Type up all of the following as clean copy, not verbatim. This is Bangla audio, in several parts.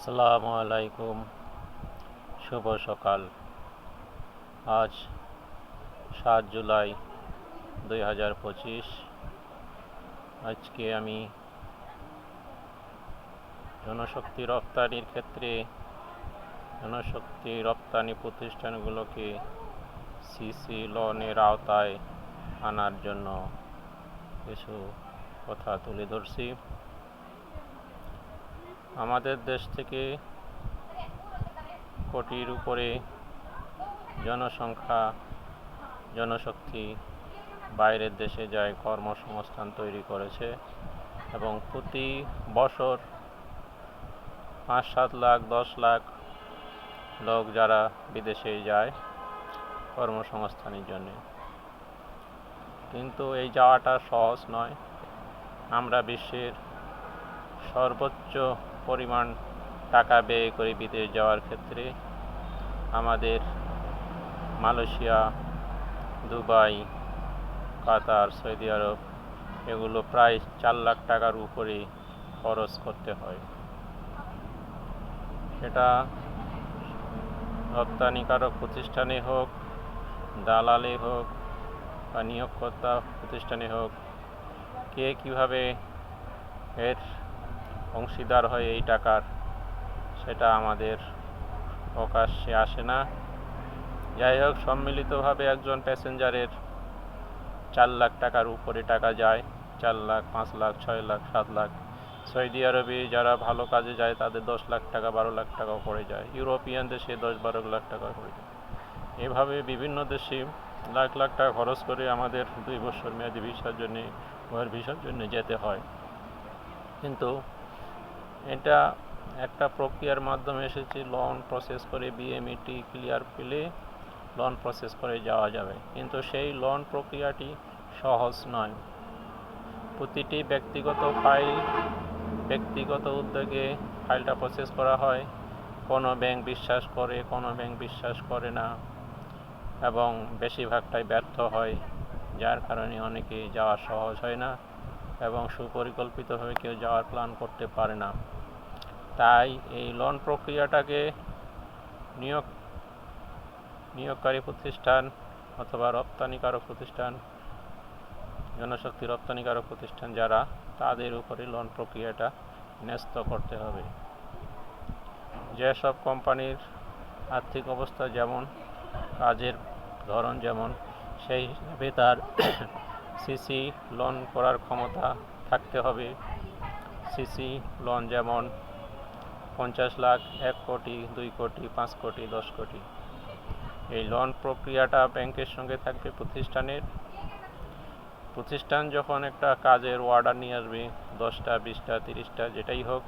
আসসালামু আলাইকুম। শুভ সকাল। আজ 7 জুলাই 2025। আজকে আমি জনশক্তি রপ্তানির ক্ষেত্রে জনশক্তি রপ্তানি প্রতিষ্ঠানগুলোকে সিসি লোনের আওতায় আনার জন্য কিছু কথা তুলে ধরছি। আমাদের দেশ থেকে কোটির উপরে জনশক্তি বাইরের দেশে যায়, কর্মসংস্থান তৈরি করেছে এবং প্রতি বছর 5-7 লাখ 10 লাখ লোক যারা বিদেশে যায় কর্মসংস্থানের জন্য। কিন্তু এই যাওয়াটা সহজ নয়। আমরা বিশ্বের সর্বোচ্চ পরিমাণ টাকা ব্যয় করে বিদেশ যাওয়ার ক্ষেত্রে আমাদের মালয়েশিয়া, দুবাই, কাতার, সৌদি আরব এগুলো প্রায় 4 লাখ টাকার উপরে খরচ করতে হয়। এটা রপ্তানিকারক প্রতিষ্ঠানে হোক, দালালে হোক বা নিয়োগকর্তা প্রতিষ্ঠানে হোক, কে কীভাবে এর অংশীদার হয় এই টাকার, সেটা আমাদের প্রকাশ্যে আসে না। যাই হোক, সম্মিলিতভাবে একজন প্যাসেঞ্জারের 4 লাখ টাকার উপরে টাকা যায়। 4 লাখ, 5 লাখ, 6 লাখ, 7 লাখ। সৌদি আরবে যারা ভালো কাজে যায় তাদের 10 লাখ টাকা, 12 লাখ টাকাও পড়ে যায়। ইউরোপিয়ান দেশে 10-12 লাখ টাকা পড়ে যায়। এভাবে বিভিন্ন দেশে লাখ লাখ টাকা খরচ করে আমাদের 2 বছর মেয়াদি ভিসার জন্য, ওয়ার ভিসার জন্য যেতে হয়। কিন্তু এটা একটা প্রক্রিয়ার মাধ্যমে এসেছে। লোন প্রসেস করে বিএমইটি ক্লিয়ার পেলে লোন প্রসেস করে যাওয়া যাবে, কিন্তু সেই লোন প্রক্রিয়াটি সহজ নয়। প্রতিটি ব্যক্তিগত উদ্যোগে ফাইলটা প্রসেস করা হয়। কোনো ব্যাংক বিশ্বাস করে, কোনো ব্যাংক বিশ্বাস করে না এবং বেশিরভাগটাই ব্যর্থ হয়, যার কারণে অনেকে যাওয়া সহজ হয় না এবং সুপরিকল্পিতভাবে কেউ যাওয়ার প্ল্যান করতে পারে না। তাই এই লোন প্রক্রিয়াটাকে নিয়োগকারী প্রতিষ্ঠান অথবা রপ্তানিকারক প্রতিষ্ঠান, জনশক্তি রপ্তানিকারক প্রতিষ্ঠান যারা, তাদের উপরে লোন প্রক্রিয়াটা ন্যস্ত করতে হবে। যেসব কোম্পানির আর্থিক অবস্থা যেমন, কাজের ধরন যেমন, সেই হিসাবে তার সিসি লোন করার ক্ষমতা থাকতে হবে। সিসি লোন যেমন 50 লাখ, 1 কোটি, 2 কোটি, 5 কোটি, 10 কোটি। এই লোন প্রক্রিয়াটা ব্যাংকের সঙ্গে থাকবে প্রতিষ্ঠান যখন একটা কাজের অর্ডার নিয়ে আসবে, 10টা, 20টা, 30টা, যেটাই হোক,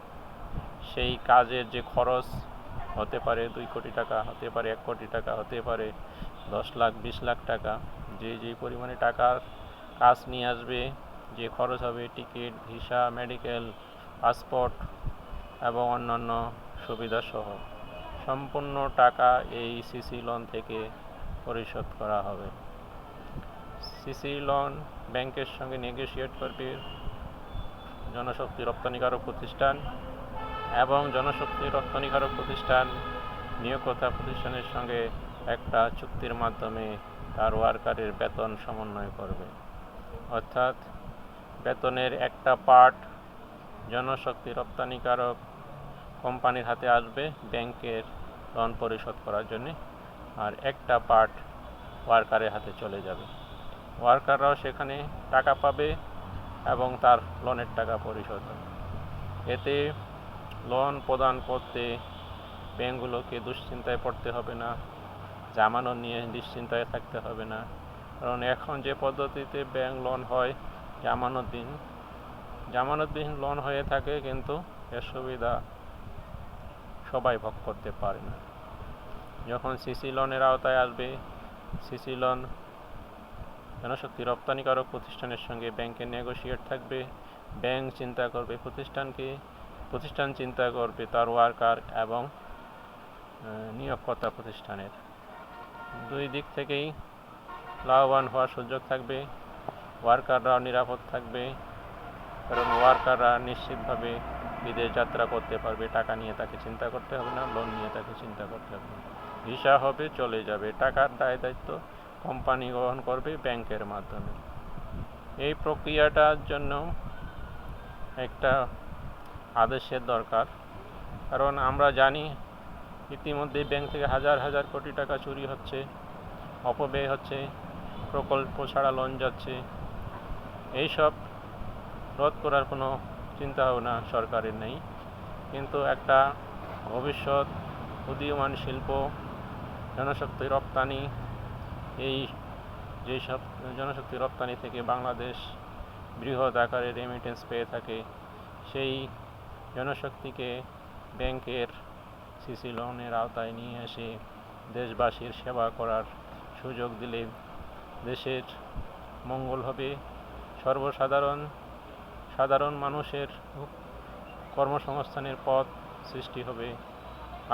সেই কাজের যে খরচ হতে পারে 2 কোটি টাকা, হতে পারে 1 কোটি টাকা, হতে পারে 10 লাখ, 20 লাখ টাকা। যে পরিমাণে টাকার কাজ নিয়ে আসবে, যে খরচ হবে, টিকিট, ভিসা, মেডিকেল, পাসপোর্ট এবং অন্যান্য সুবিধাসহ সম্পূর্ণ টাকা এই সিসি লোন থেকে পরিশোধ করা হবে। সিসি লোন ব্যাংকের সঙ্গে নেগোশিয়েট করবে জনশক্তি রপ্তানিকারক প্রতিষ্ঠান এবং জনশক্তি রপ্তানিকারক প্রতিষ্ঠান নিয়োগকর্তা প্রতিষ্ঠানের সঙ্গে একটা চুক্তির মাধ্যমে তার ওয়ার্কারের বেতন সমন্বয় করবে। অর্থাৎ বেতনের একটা পার্ট জনশক্তি রপ্তানিকারক কোম্পানির হাতে আসবে ব্যাংকের লোন পরিশোধ করার জন্য, আর একটা পার্ট ওয়ার্কারের হাতে চলে যাবে। ওয়ার্কাররাও সেখানে টাকা পাবে এবং তার লোনের টাকা পরিশোধ হবে। এতে লোন প্রদান করতে ব্যাংকগুলোকে দুশ্চিন্তায় পড়তে হবে না, জামানত নিয়ে নিশ্চিন্তায় থাকতে হবে না। কারণ এখন যে পদ্ধতিতে ব্যাংক লোন হয়, জামানতবিহীন লোন হয়ে থাকে, কিন্তু এর সুবিধা সবাই ভোগ করতে পারে না। যখন সিসি লোনের আওতায় আসবে, সিসি লোন জনশক্তি রপ্তানিকারক প্রতিষ্ঠানের সঙ্গে ব্যাংকের নেগোশিয়েট থাকবে। ব্যাংক চিন্তা করবে প্রতিষ্ঠান চিন্তা করবে তার ওয়ার্কার এবং নিয়োগকর্তা প্রতিষ্ঠানের। 2 দিক থেকেই লাভবান হওয়ার সুযোগ থাকবে। ওয়ার্কাররাও নিরাপদ থাকবে, কারণ ওয়ার্কাররা নিশ্চিতভাবে বিদেশ যাত্রা করতে পারবে, টাকা নিয়ে তাকে চিন্তা করতে হবে না, লোন নিয়ে তাকে চিন্তা করতে হবে না। ভিসা হবে, চলে যাবে, টাকার দায় দায়িত্ব কোম্পানি গ্রহণ করবে ব্যাংকের মাধ্যমে। এই প্রক্রিয়াটার জন্য একটা আদেশের দরকার, কারণ আমরা জানি ইতিমধ্যে ব্যাংক থেকে হাজার হাজার কোটি টাকা চুরি হচ্ছে, অপব্যয় হচ্ছে, প্রকল্প ছাড়া লোন যাচ্ছে। এইসব রোধ করার কোনো চিন্তাভাবনা সরকারের নেই, কিন্তু একটা ভবিষ্যৎ উদীয়মান শিল্প, জনশক্তি রপ্তানি, এই যেসব জনশক্তি রপ্তানি থেকে বাংলাদেশ বৃহৎ আকারে রেমিটেন্স পেয়ে থাকে, সেই জনশক্তিকে ব্যাংকের সিসি লোনের আওতায় নিয়ে এসে দেশবাসীর সেবা করার সুযোগ দিলে দেশের মঙ্গল হবে, সাধারণ মানুষের কর্মসংস্থানের পথ সৃষ্টি হবে।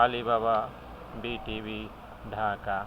আলী বাবা, বিটিভি, ঢাকা।